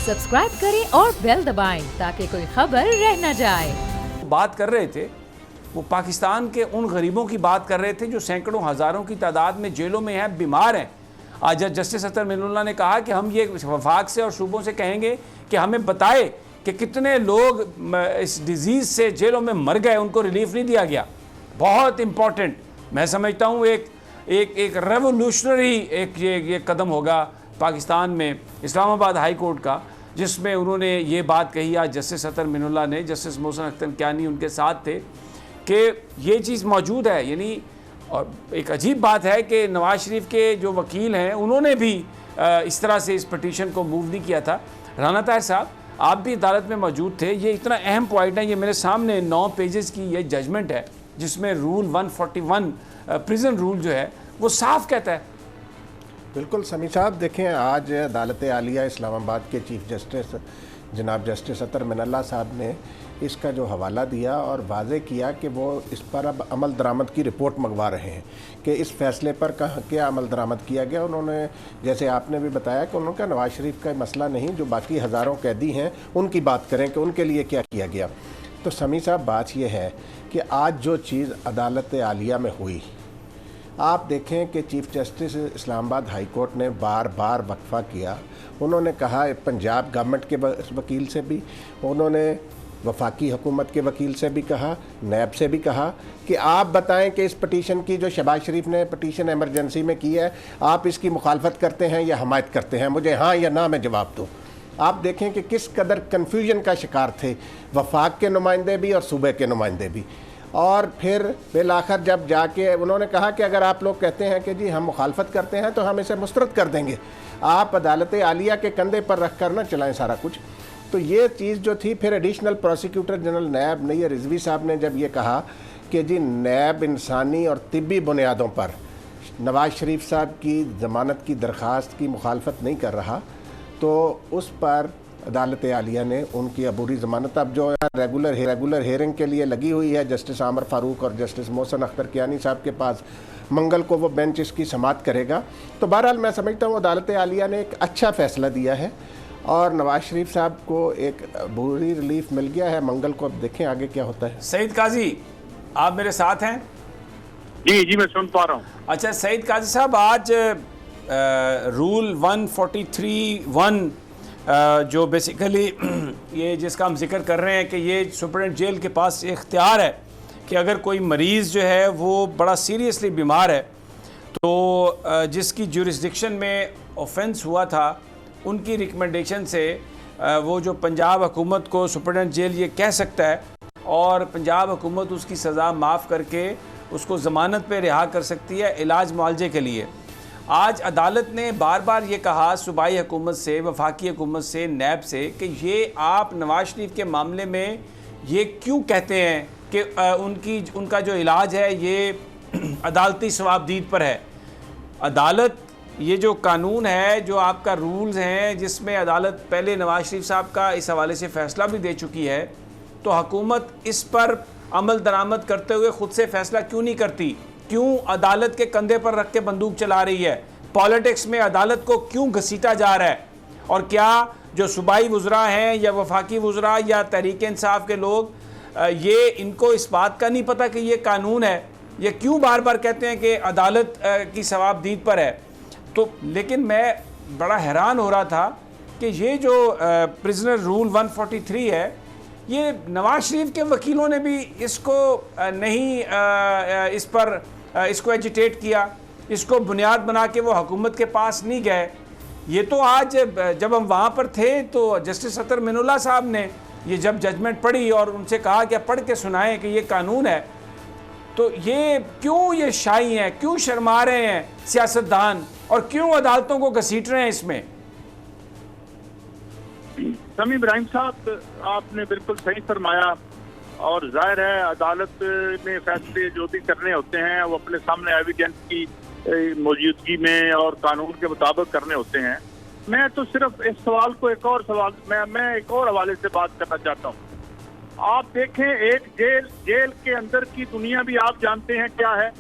Subscribe करें और bell दबाएं ताकि कोई खबर रह न जाए। बात कर रहे थे वो पाकिस्तान के उन गरीबों की बात कर रहे थे जो सैकड़ों हज़ारों की तादाद में जेलों में हैं, बीमार हैं। आज जस्टिस अतर मिनुल्लाह ने कहा कि हम ये वफाक से और सूबों से कहेंगे कि हमें बताए कि कितने लोग इस डिज़ीज़ से जेलों में मर गए, उनको रिलीफ नहीं दिया गया। बहुत इम्पॉर्टेंट, मैं समझता हूँ एक रेवोल्यूशनरी ये कदम होगा पाकिस्तान में इस्लामाबाद हाई कोर्ट का, जिसमें उन्होंने ये बात कही आज जस्टिस अतर मिनुल्लाह ने, जस्टिस मोहसिन अख्तर कियानी उनके साथ थे, कि ये चीज़ मौजूद है। यानी और एक अजीब बात है कि नवाज शरीफ के जो वकील हैं उन्होंने भी इस तरह से इस पटिशन को मूव नहीं किया था। राना ताहिर साहब, आप भी अदालत में मौजूद थे। ये इतना अहम पॉइंट है, ये मेरे सामने 9 पेजेस की ये जजमेंट है जिसमें रूल 141 प्रिजन रूल जो है वो साफ कहता है। बिल्कुल समी साहब, देखें आज अदालत आलिया इस्लामाबाद के चीफ जस्टिस जनाब जस्टिस अतर मिनुल्लाह साहब ने इसका जो हवाला दिया और वाज़े किया कि वो इस पर अब अमल दरामद की रिपोर्ट मंगवा रहे हैं कि इस फैसले पर क्या अमल दरामद किया गया। उन्होंने, जैसे आपने भी बताया, कि उनका नवाज शरीफ का मसला नहीं, जो बाकी हज़ारों कैदी हैं उनकी बात करें कि उनके लिए क्या किया गया। तो समी साहब, बात यह है कि आज जो चीज़ अदालत आलिया में हुई, आप देखें कि chief justice Islamabad high court ने बार बार वक्फा किया। उन्होंने कहा पंजाब गवर्नमेंट के वकील से भी, उन्होंने वफाकी हुकूमत के वकील से भी कहा, नैब से भी कहा कि आप बताएं कि इस पटिशन की जो शहबाज शरीफ ने पटिशन एमरजेंसी में की है, आप इसकी मुखालफत करते हैं या हमायत करते हैं, मुझे हाँ या ना में जवाब दो। आप देखें कि किस कदर कन्फ्यूजन का शिकार थे वफाक के नुमाइंदे भी और सूबे के नुमाइंदे भी। और फिर बिलाखिर जब जाके उन्होंने कहा कि अगर आप लोग कहते हैं कि जी हम मुखालफत करते हैं तो हम इसे मुस्तरद कर देंगे, आप अदालत आलिया के कंधे पर रख कर ना चलाएं सारा कुछ। तो ये चीज़ जो थी, फिर एडिशनल प्रोसिक्यूटर जनरल नैब नैयर रिजवी साहब ने जब ये कहा कि जी नैब इंसानी और तिब्बी बुनियादों पर नवाज शरीफ साहब की ज़मानत की दरख्वास्त की मुखालफत नहीं कर रहा, तो उस पर अदालत आलिया ने उनकी अबूरी ज़मानत अब जो रेगुलर हेयरिंग के लिए लगी हुई है जस्टिस आमर फारूक और जस्टिस मोहसिन अख्तर कियानी साहब के पास, मंगल को वो बेंच इसकी समाअत करेगा। तो बहरहाल मैं समझता हूँ अदालत आलिया ने एक अच्छा फ़ैसला दिया है और नवाज शरीफ साहब को एक बुरी रिलीफ मिल गया है। मंगल को अब देखें आगे क्या होता है। सईद काजी, आप मेरे साथ हैं? जी, मैं सुन पा रहा हूँ। अच्छा सईद काजी साहब, आज रूल 143(1) जो बेसिकली ये जिसका हम जिक्र कर रहे हैं कि ये सुप्रीम जेल के पास इख्तियार है कि अगर कोई मरीज़ जो है वो बड़ा सीरियसली बीमार है तो जिसकी जुरिस्डिक्शन में ऑफेंस हुआ था, उनकी रिकमेंडेशन से वो जो पंजाब हुकूमत को सुप्रीम जेल ये कह सकता है और पंजाब हुकूमत उसकी सज़ा माफ़ करके उसको ज़मानत पे रिहा कर सकती है इलाज मुआलजे के लिए। आज अदालत ने बार बार ये कहा सूबाई हुकूमत से, वफाकी हुकूमत से, नैब से, कि ये आप नवाज शरीफ के मामले में ये क्यों कहते हैं कि उनका जो इलाज है ये अदालती सवाबदीद पर है। अदालत, ये जो कानून है, जो आपका रूल्स हैं, जिसमें अदालत पहले नवाज शरीफ साहब का इस हवाले से फ़ैसला भी दे चुकी है, तो हुकूमत इस पर अमल दरामद करते हुए ख़ुद से फ़ैसला क्यों नहीं करती? क्यों अदालत के कंधे पर रख के बंदूक चला रही है? पॉलिटिक्स में अदालत को क्यों घसीटा जा रहा है? और क्या जो सूबाई वुज़रा हैं या वफाकी वुज़रा या तहरीक इंसाफ के लोग, ये इनको इस बात का नहीं पता कि ये कानून है? ये क्यों बार बार कहते हैं कि अदालत की सवाबदीद पर है? तो लेकिन मैं बड़ा हैरान हो रहा था कि ये जो प्रिजनर रूल 143 है, ये नवाज शरीफ के वकीलों ने भी इसको नहीं इस पर इसको एजिटेट किया, इसको बुनियाद बना के वो हुकूमत के पास नहीं गए। ये तो आज जब हम वहाँ पर थे तो जस्टिस अतर मिनुल्लाह साहब ने ये जब जजमेंट पढ़ी और उनसे कहा कि पढ़ के सुनाएं कि ये कानून है, तो ये क्यों ये शाई हैं, क्यों शर्मा रहे हैं सियासतदान और क्यों अदालतों को घसीट रहे हैं इसमें? समी इब्राहिम साहब, आपने बिल्कुल सही फरमाया और जाहिर है अदालत में फैसले जो भी करने होते हैं वो अपने सामने एविडेंस की मौजूदगी में और कानून के मुताबिक करने होते हैं। मैं तो सिर्फ इस सवाल को एक और हवाले से बात करना चाहता हूँ। आप देखें, एक जेल के अंदर की दुनिया भी आप जानते हैं क्या है,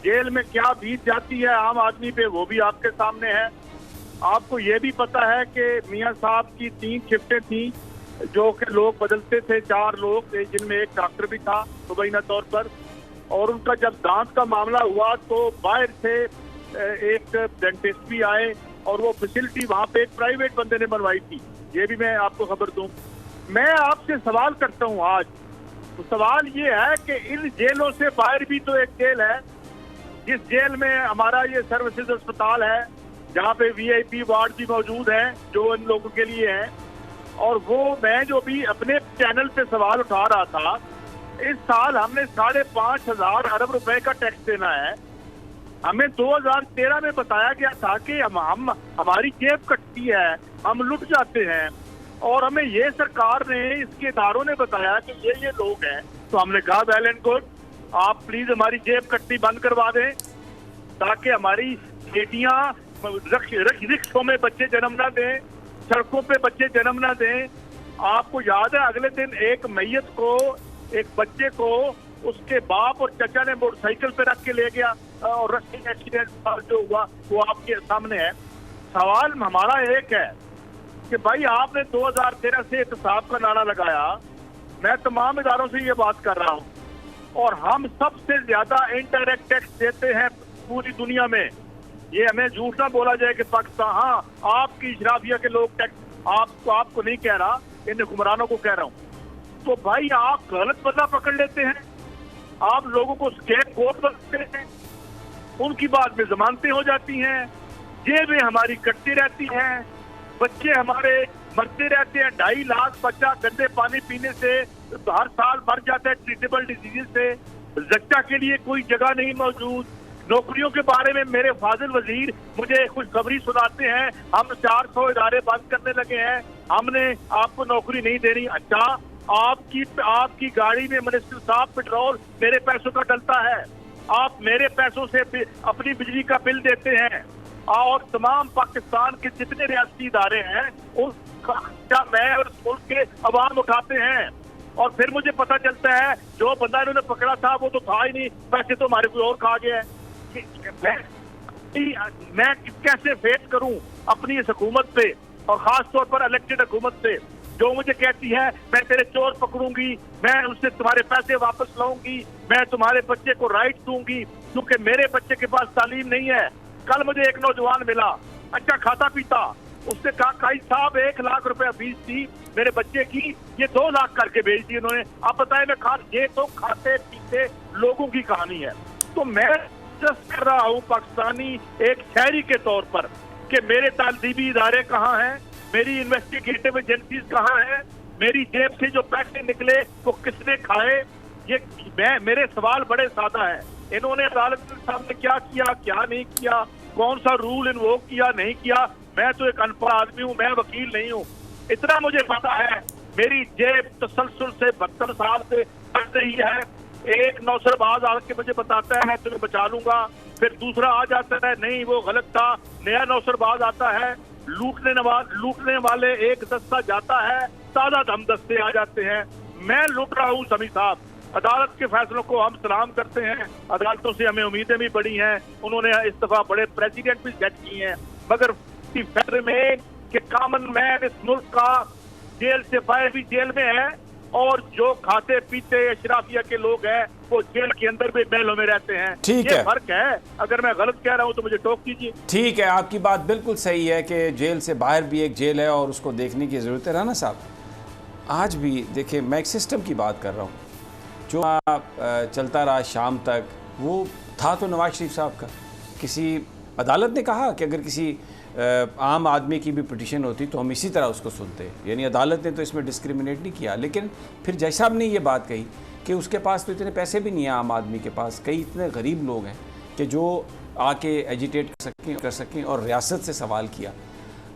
जेल में क्या बीत जाती है आम आदमी पे, वो भी आपके सामने है। आपको ये भी पता है कि मियां साहब की 3 शिफ्टें थी, जो कि लोग बदलते थे, 4 लोग थे, जिनमें एक डॉक्टर भी था मुबैना तौर पर। और उनका जब दांत का मामला हुआ तो बाहर से एक डेंटिस्ट भी आए और वो फैसिलिटी वहाँ पे एक प्राइवेट बंदे ने बनवाई थी। ये भी मैं आपको खबर दूं। मैं आपसे सवाल करता हूँ आज, तो सवाल ये है कि इन जेलों से बाहर भी तो एक जेल है, जिस जेल में हमारा ये सर्विसेज अस्पताल है, जहाँ पे VIP वार्ड भी मौजूद है जो इन लोगों के लिए है। और वो मैं जो भी अपने चैनल पे सवाल उठा रहा था, इस साल हमने 5,500 अरब रुपए का टैक्स देना है। हमें 2013 में बताया गया था कि हम हमारी जेब कटती है, हम लुट जाते हैं। और हमें ये सरकार ने, इसके इदारों ने बताया कि ये लोग हैं। तो हमने कहा वेल एंड गुड, आप प्लीज हमारी जेब कटनी बंद करवा दें, ताकि हमारी बेटियां रिक्शों में बच्चे जन्म ना दें, सड़कों पे बच्चे जन्म ना दें। आपको याद है अगले दिन एक मैयत को, एक बच्चे को उसके बाप और चचा ने मोटरसाइकिल पे रख के ले गया और एक्सीडेंट जो हुआ वो आपके सामने है। सवाल हमारा एक है कि भाई आपने 2013 से एहतसाब का नारा लगाया, मैं तमाम इदारों से ये बात कर रहा हूँ, और हम सबसे ज्यादा इनडायरेक्ट टैक्स देते हैं पूरी दुनिया में। ये हमें झूठ ना बोला जाए कि पाकिस्तान, हाँ आपकी इशराफिया के लोग टैक्स, आपको नहीं कह रहा, इन हुक्मरानों को कह रहा हूँ। तो भाई आप गलत बंदा पकड़ लेते हैं, आप लोगों को स्केपगोट बनाते हैं, उनकी बाद में जमानतें हो जाती हैं, जेबें हमारी कटती रहती हैं, बच्चे हमारे मरते रहते हैं। 2.5 लाख बच्चा गंदे पानी पीने से हर साल मर जाता है, ट्रीटेबल डिजीज से। जच्चा के लिए कोई जगह नहीं मौजूद। नौकरियों के बारे में मेरे फाजिल वजीर मुझे खुशखबरी सुनाते हैं, हम 400 इदारे बंद करने लगे हैं, हमने आपको नौकरी नहीं देनी। अच्छा, आपकी गाड़ी में मिनिस्टर साहब पेट्रोल मेरे पैसों का डलता है, आप मेरे पैसों से अपनी बिजली का बिल देते हैं, और तमाम पाकिस्तान के जितने रियासती इदारे हैं उसका मैं और मुल्क के अवाम उठाते हैं। और फिर मुझे पता चलता है जो बंदा इन्होंने पकड़ा था वो तो था ही नहीं, पैसे तो हमारे कोई और खा गया है। मैं कैसे फेस करूं अपनी इस हुकूमत पे, और खास तौर पर इलेक्टेड हुकूमत से, जो मुझे कहती है मैं तेरे चोर पकड़ूंगी, मैं उससे तुम्हारे पैसे वापस लाऊंगी, मैं तुम्हारे बच्चे को राइट दूंगी, क्योंकि मेरे बच्चे के पास तालीम नहीं है। कल मुझे एक नौजवान मिला, अच्छा खाता पीता, उसने कहा काई साहब 1 लाख रुपया फीस थी मेरे बच्चे की, ये 2 लाख करके भेज दी इन्होंने। आप बताएं मैं ये तो खाते पीते लोगों की कहानी है। तो मैं जस्ट कर रहा हूँ पाकिस्तानी एक शहरी के तौर पर कि मेरे तालीमी इदारे कहाँ हैं, मेरी इन्वेस्टिगेटिव एजेंसीज कहाँ हैं, मेरी जेब से जो पैसे निकले वो किसने खाए। ये मेरे सवाल बड़े सादा है, इन्होंने अदालत के सामने क्या किया, क्या नहीं किया, कौन सा रूल इन्वोक किया, नहीं किया। मैं तो एक अनपढ़ आदमी हूँ, मैं वकील नहीं हूँ। इतना मुझे पता है मेरी जेब तसलसल से 72 साल से बढ़ रही है। एक नौसरबाज आके मुझे बताता है मैं तुम्हें बचा लूंगा, फिर दूसरा आ जाता है नहीं वो गलत था, नया नौसरबाज आता है, लूटने वाले एक दस्ता जाता है, ताजा दम दस्ते आ जाते हैं। मैं लूट रहा हूँ समी साहब। अदालत के फैसलों को हम सलाम करते हैं, अदालतों से हमें उम्मीदें भी बड़ी हैं, उन्होंने इस दफा बड़े प्रेसिडेंट भी सेट किए हैं, मगर फैसले में कि कॉमन मैन इस मुल्क का जेल से बाहर भी जेल में है, और जो खाते पीते अशराफिया के लोग हैं वो जेल के अंदर भी महलों में रहते हैं। ठीक ये है, फर्क है। अगर मैं गलत कह रहा हूँ तो मुझे टोक कीजिए। ठीक है, आपकी बात बिल्कुल सही है कि जेल से बाहर भी एक जेल है और उसको देखने की ज़रूरत है। राना साहब, आज भी देखिए, मैं एक सिस्टम की बात कर रहा हूँ जो चलता रहा शाम तक, वो था तो नवाज शरीफ साहब का। किसी अदालत ने कहा कि अगर किसी आम आदमी की भी पिटीशन होती तो हम इसी तरह उसको सुनते, यानी अदालत ने तो इसमें डिस्क्रिमिनेट नहीं किया। लेकिन फिर जज साहब ने ये बात कही कि उसके पास तो इतने पैसे भी नहीं है आम आदमी के पास, कई इतने गरीब लोग हैं कि जो आके एजिटेट कर सकें और रियासत से सवाल किया,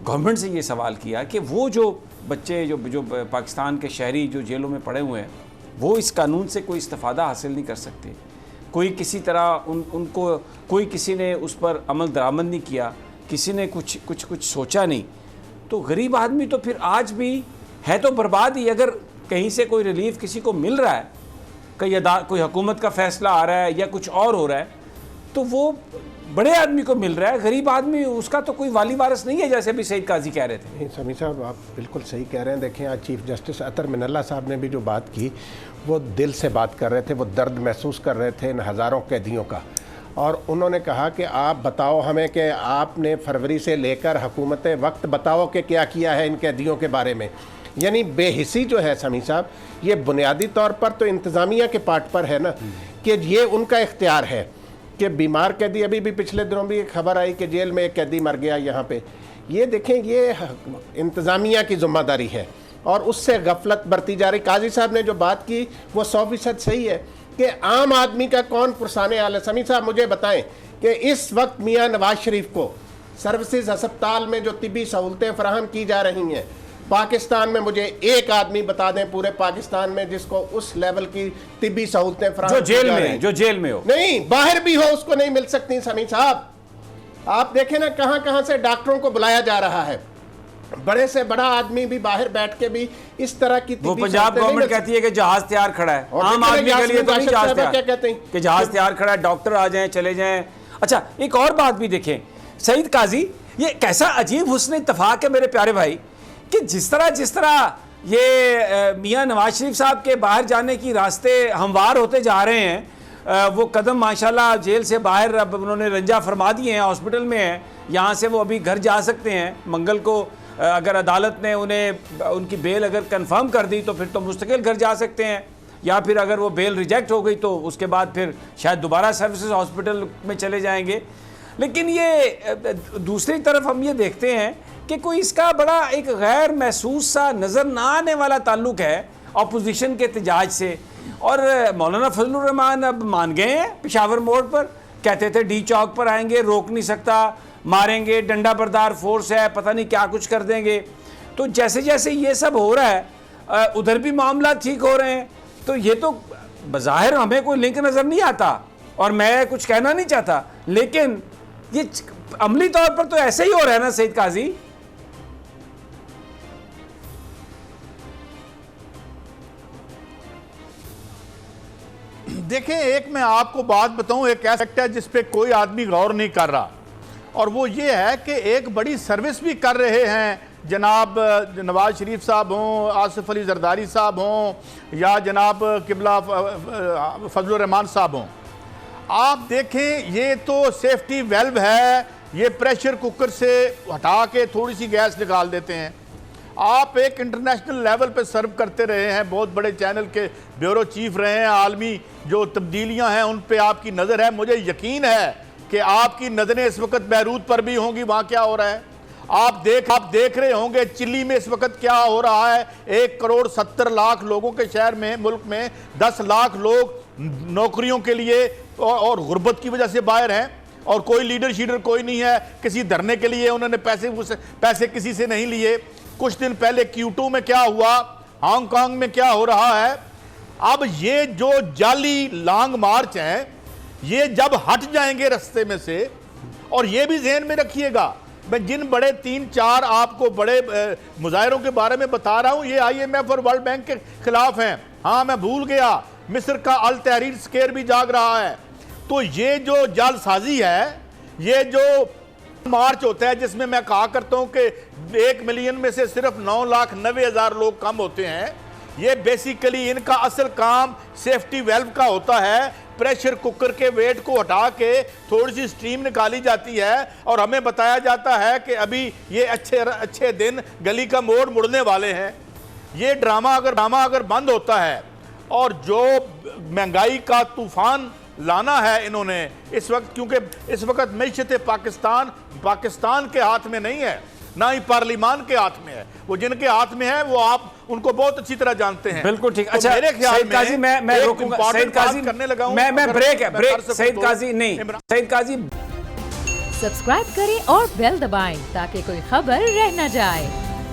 गवर्नमेंट से ये सवाल किया कि वो जो बच्चे जो पाकिस्तान के शहरी जो जेलों में पड़े हुए हैं वो इस कानून से कोई इस्तिफ़ादा हासिल नहीं कर सकते, कोई किसी तरह उनको कोई किसी ने उस पर अमल दरामद नहीं किया, किसी ने कुछ सोचा नहीं, तो गरीब आदमी तो फिर आज भी है तो बर्बाद ही। अगर कहीं से कोई रिलीफ किसी को मिल रहा है, कोई हुकूमत का फ़ैसला आ रहा है या कुछ और हो रहा है, तो वो बड़े आदमी को मिल रहा है, गरीब आदमी उसका तो कोई वाली वारिस नहीं है, जैसे अभी सईद काजी कह रहे थे। नहीं समी साहब, आप बिल्कुल सही कह रहे हैं। देखें, आज चीफ जस्टिस अतर मिनल्ला साहब ने भी जो बात की वो दिल से बात कर रहे थे, वो दर्द महसूस कर रहे थे इन हज़ारों कैदियों का। और उन्होंने कहा कि आप बताओ हमें कि आपने फरवरी से लेकर हुकूमत वक्त बताओ कि क्या किया है इन कैदियों के बारे में। यानी बेहिसी जो है समी साहब, ये बुनियादी तौर पर तो इंतज़ामिया के पार्ट पर है ना, कि ये उनका इख्तियार है कि बीमार कैदी, अभी भी पिछले दिनों भी एक खबर आई कि जेल में एक कैदी मर गया यहाँ पे। ये देखें, ये इंतज़ामिया की ज़िम्मेदारी है और उससे गफलत बरती जा रही। काजी साहब ने जो बात की वो 100% सही है कि आम आदमी का कौन पुरसाने हाल है। समी साहब मुझे बताएं कि इस वक्त मियाँ नवाज शरीफ को सर्विसेज अस्पताल में जो तिबी सहूलतें फराहम की जा रही हैं, पाकिस्तान में मुझे एक आदमी बता दें पूरे पाकिस्तान में जिसको उस लेवल की तिबी सहूलतें फराहम जो जेल में हो, नहीं बाहर भी हो, उसको नहीं मिल सकती। समी साहब आप देखें ना, कहां कहां से डॉक्टरों को बुलाया जा रहा है, बड़े से बड़ा आदमी भी बाहर बैठ के भी इस तरह की। वो पंजाब गवर्नमेंट कहती है कि जहाज तैयार खड़ा है, आम आदमी के लिए तो नहीं जहाज तैयार। क्या कहते हैं कि जहाज तैयार खड़ा है, डॉक्टर आ जाएं चले जाएं। अच्छा, एक और बात भी देखें सईद काजी, ये कैसा अजीब हुस्न इत्तफाक है मेरे प्यारे भाई कि जिस तरह ये मियाँ नवाज शरीफ साहब के बाहर जाने की रास्ते हमवार होते जा रहे हैं, वो कदम माशाल्लाह जेल से बाहर अब उन्होंने रंजा फरमा दिए हैं, हॉस्पिटल में हैं, यहाँ से वो अभी घर जा सकते हैं। मंगल को अगर अदालत ने उन्हें उनकी बेल अगर कंफर्म कर दी तो फिर तो मुस्तकिल घर जा सकते हैं, या फिर अगर वो बेल रिजेक्ट हो गई तो उसके बाद फिर शायद दोबारा सर्विसेज हॉस्पिटल में चले जाएंगे। लेकिन ये दूसरी तरफ हम ये देखते हैं कि कोई इसका बड़ा एक गैर महसूस सा नज़र ना आने वाला ताल्लुक है अपोजिशन के एहतजाज से। और मौलाना फजलुर रहमान अब मान गए हैं पेशावर मोड़ पर, कहते थे डी चौक पर आएंगे, रोक नहीं सकता, मारेंगे, डंडा बरदार फोर्स है, पता नहीं क्या कुछ कर देंगे। तो जैसे जैसे ये सब हो रहा है उधर भी मामला ठीक हो रहे हैं, तो ये तो बज़ाहिर हमें कोई लिंक नज़र नहीं आता और मैं कुछ कहना नहीं चाहता, लेकिन ये अमली तौर पर तो ऐसे ही हो रहा है ना सईद काजी। देखें, एक मैं आपको बात बताऊं, एक ऐसा फैक्ट है जिस पे कोई आदमी गौर नहीं कर रहा, और वो ये है कि एक बड़ी सर्विस भी कर रहे हैं जनाब नवाज शरीफ साहब हों, आसिफ अली जरदारी साहब हों या जनाब किबला फजलुर रहमान साहब हों। आप देखें, ये तो सेफ्टी वेल्व है, ये प्रेशर कुकर से हटा के थोड़ी सी गैस निकाल देते हैं। आप एक इंटरनेशनल लेवल पे सर्व करते रहे हैं, बहुत बड़े चैनल के ब्यूरो चीफ रहे हैं, आलमी जो तब्दीलियां हैं उन पे आपकी नज़र है। मुझे यकीन है कि आपकी नज़रें इस वक्त बैरूत पर भी होंगी, वहाँ क्या हो रहा है। आप देख रहे होंगे चिली में इस वक्त क्या हो रहा है। 1,70,00,000 लोगों के शहर में, मुल्क में 10 लाख लोग नौकरियों के लिए और गुर्बत की वजह से बाहर हैं, और कोई लीडर कोई नहीं है। किसी धरने के लिए उन्होंने पैसे किसी से नहीं लिए। कुछ दिन पहले Q2 में क्या हुआ, हांगकांग में क्या हो रहा है। अब ये जो जाली लॉन्ग मार्च हैं, ये जब हट जाएंगे रास्ते में से, और ये भी ज़हन में रखिएगा, मैं जिन बड़े 3-4 आपको बड़े मुजाहिरों के बारे में बता रहा हूं, ये IMF और वर्ल्ड बैंक के खिलाफ हैं। हाँ, मैं भूल गया, मिस्र का अल तहरीर स्क्वायर भी जाग रहा है। तो ये जो जालसाजी है, ये जो मार्च होता है जिसमें मैं कहा करता हूं कि 1 मिलियन में से सिर्फ 9,90,000 लोग कम होते हैं, ये बेसिकली इनका असल काम सेफ्टी वेल्व का होता है। प्रेशर कुकर के वेट को हटा के थोड़ी सी स्टीम निकाली जाती है और हमें बताया जाता है कि अभी ये अच्छे दिन गली का मोड़ मुड़ने वाले हैं। ये ड्रामा अगर बंद होता है, और जो महंगाई का तूफान लाना है इन्होंने इस वक्त, क्योंकि इस वक्त मैशत पाकिस्तान के हाथ में नहीं है, ना ही पार्लिमान के हाथ में है, वो जिनके हाथ में है वो आप उनको बहुत अच्छी तरह जानते हैं। बिल्कुल ठीक। तो अच्छा मेरे ख्याल सईद काजी, मैं रोकूंगा सईद काजी, करने लगा हूं, मैं ब्रेक सईद काजी नहीं, सईद काजी सब्सक्राइब करें और बेल दबाएं ताकि कोई खबर रह न जाए।